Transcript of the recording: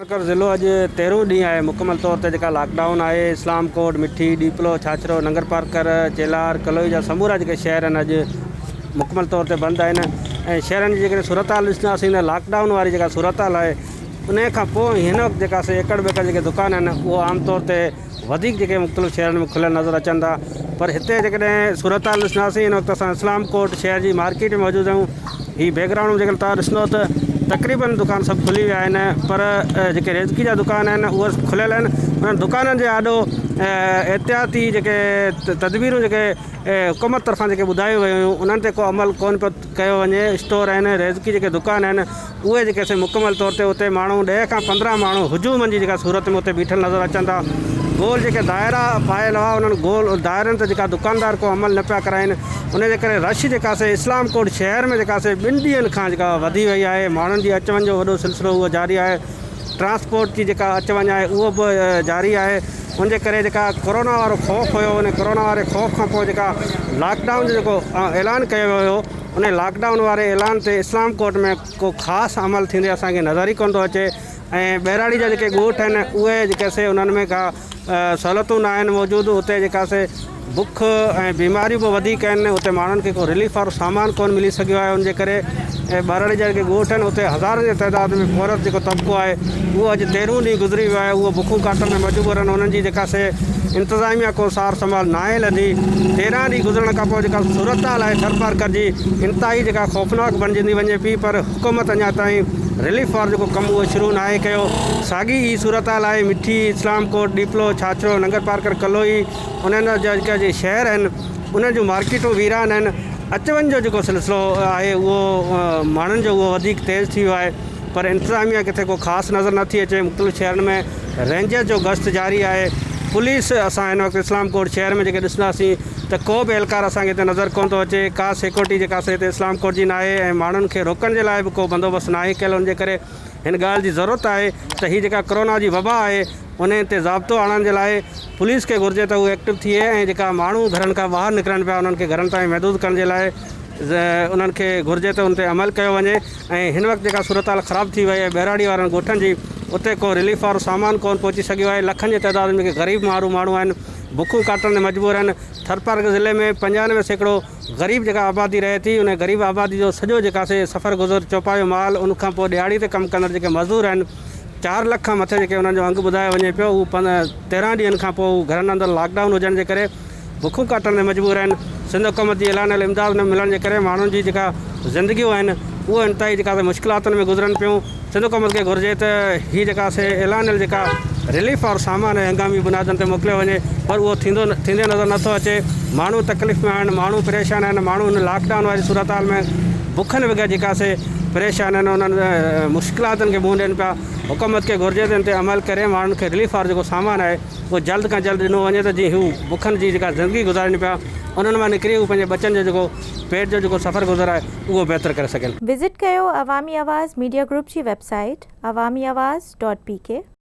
पारकर ज़िलो अॼु 13 ॾींहुं आहे मुकमल तौर ते जेका लॉकडाउन आहे। इस्लाम कोट, मिठी, डीपलो, छाछरो, नंगर पारकर, चेलार, कलोई जा समूरा जेके शहर आहिनि अॼु मुकमल तौर ते बंदि आहिनि। ऐं शहरनि जी जेकॾहिं सूरत हाल ॾिसंदासीं त लॉकडाउन वारी जेका सूरत हाल आहे उन खां पोइ हिन वक़्तु जेका एकड़ बेकड़ जेके दुकान आहिनि उहो आमतौर ते वधीक जेके मुख़्तलिफ़ शहरनि में खुलियल नज़र अचनि था। पर हिते जेकॾहिं सूरत हाल ॾिसंदासीं हिन वक़्तु असां इस्लाम कोट शहर जी मार्केट में मौजूदु आहियूं। हीअ बैकग्राउंड में जेकॾहिं तव्हां ॾिसंदो त तक़रीबन दुकान सभु खुली विया आहिनि, पर जेके रेज़की जा दुकान आहिनि उहे खुलियल आहिनि। उन्हनि दुकाननि जे ॾाढो एहतियाती जेके तदबीरूं जेके हुकूमत तरफ़ां जेके ॿुधायूं वियूं हुयूं उन्हनि ते को अमल कोन पियो कयो वञे। स्टोर आहिनि, रेज़की जेके दुकान आहिनि उहे जेके मुकमल तौर ते उते माण्हू 10 खां 15 माण्हू हुजूमनि जी जेका सूरत में उते बीठल नज़र अचनि था। गोल जेके दायरा पायल हुआ उन्हनि गोल दायरनि ते जेका दुकानदार को अमल न पिया कराइनि, उनजे करे रश जेका इस्लाम कोट शहर में जेका 2 ॾींहंनि खां जेका वधी वई आहे। माण्हुनि जी अच वञ जो वॾो सिलसिलो उहो जारी आहे। ट्रांसपोर्ट जी जेका अच वञ आहे उहो बि जारी आहे। उनजे करे जेका कोरोना वारो ख़ौफ़ हुयो उन कोरोना वारे ख़ौफ़ खां पोइ जेका लॉकडाउन जो जेको ऐलान कयो वियो उन लॉकडाउन वारे ऐलान ते इस्लाम कोट में को ख़ासि अमल थींदे असांखे नज़र ई कोन थो अचे। ऐं बहिराड़ी जा जेके ॻोठ आहिनि उहे जेके उन्हनि में का सहूलियतूं न आहिनि मौजूदु। उते जेका बुख ऐं बीमारियूं बि वधीक आहिनि। उते माण्हुनि खे को रिलीफ वारो सामान कोन मिली सघियो आहे। उनजे करे बहिराड़ी जा जेके ॻोठ आहिनि उते हज़ारनि जे तइदाद में औरत जेको तबिको आहे उहो अॼु 13 ॾींहुं गुज़री वियो आहे। उहो बुखूं काटण में मजबूर आहिनि। उन्हनि जी जेका इंतिज़ामिया को सार संभाल न आहे लधी। 13 ॾींहुं गुज़रण खां पोइ जेका सूरत हाल आहे थर पारकर जी इंतिहाई जेका ख़ौफ़नाक बणिजंदी वञे पई, पर हुकूमत अञा ताईं रिलीफ वारो जेको कमु उहो शुरू न आहे कयो। साॻी ई सूरत हाल आहे मिठी, इस्लाम कोट, डीपलो, छाछरो, नंगर पारकर, कलोई, उन्हनि जा जेके शहर आहिनि उन्हनि जूं मार्केटूं वीरान आहिनि। अच वञ जो जेको सिलसिलो आहे उहो माण्हुनि जो उहो वधीक तेज़ थी वियो आहे, पर इंतिज़ामिया किथे को ख़ासि नज़र नथी अचे। मुख़्तलिफ़ शहरनि में रेंजर जो गश्त जारी आहे। पुलिस असां हिन वक़्तु इस्लाम कोट शहर में जेके ॾिसंदासीं त को बि एहलकार असांखे हिते नज़र कोन थो अचे। का सिक्योरिटी जेका हिते इस्लाम कोट जी न आहे ऐं माण्हुनि खे रोकण जे लाइ बि को बंदोबस्तु न आहे कयल। उनजे करे हिन ॻाल्हि जी ज़रूरत आहे त हीअ जेका कोरोना जी वबा आहे उन ते ज़ाब्तो आणण जे लाइ पुलिस खे घुरिजे त उहे एक्टिव थिए ऐं जेका माण्हू घरनि खां ॿाहिरि निकिरनि पिया उन्हनि खे घरनि ताईं महदूद करण जे लाइ उन्हनि खे घुरिजे त उन ते अमल कयो वञे। ऐं हिन वक़्तु जेका सूरत हाल ख़राबु थी वई आहे बहिराड़ी वारनि ॻोठनि जी, उते को रिलीफ वारो सामान कोन पहुची सघियो आहे। लखनि जे तइदाद में जेके ग़रीब माण्हू आहिनि बुखूं काटण में मजबूर आहिनि। थर पारकर ज़िले में 95% ग़रीब जेका आबादी रहे थी, उन ग़रीब आबादी जो सॼो जेका सफ़र गुज़र चौपायो माल उनखां पोइ ॾियारी ते कमु कंदड़ जेके मज़दूर आहिनि 4 लख खां मथे जेके उन्हनि जो अंगु ॿुधायो वञे पियो। उहो 13 ॾींहंनि खां पोइ घरनि अंदरि लॉकडाउन हुजण जे करे बुखूं काटण में मजबूर आहिनि। सिंध हुकूमत जी ऐलानियल इमदाद न मिलण जे करे माण्हुनि जी जेका ज़िंदगियूं आहिनि उहे इंतिहाई जेका मुश्किलातुनि में गुज़रनि पियूं। सिंध हुकूमत खे घुरिजे त हीअ जेका ऐलानियल जेका रिलीफ वारो सामान आहे हंगामी बुनियादनि ते मोकिलियो वञे, पर उहो थींदे नज़र नथो अचे। माण्हू तकलीफ़ में आहिनि, माण्हू परेशान आहिनि। माण्हू हिन लॉकडाउन वारी सूरत हाल में बुखनि बग़ैर जेका परेशान आहिनि उन्हनि मुश्किलातुनि खे मुंहुं ॾियनि पिया। हुकूमत खे घुरिजे त इन ते अमल करे माण्हुनि खे रिलीफ वारो जेको सामान आहे उहो जल्द खां जल्द ॾिनो वञे त जीअं हू बुखनि जी जेका ज़िंदगी गुज़ारनि पिया उन्हनि मां निकिरी हू पंहिंजे बचनि जो जेको पेट जो जेको सफ़र गुज़र आहे उहो बहितर करे सघनि। विज़िट कयो अवामी आवाज़ मीडिया ग्रुप जी वेबसाइट awamiawaz.pk।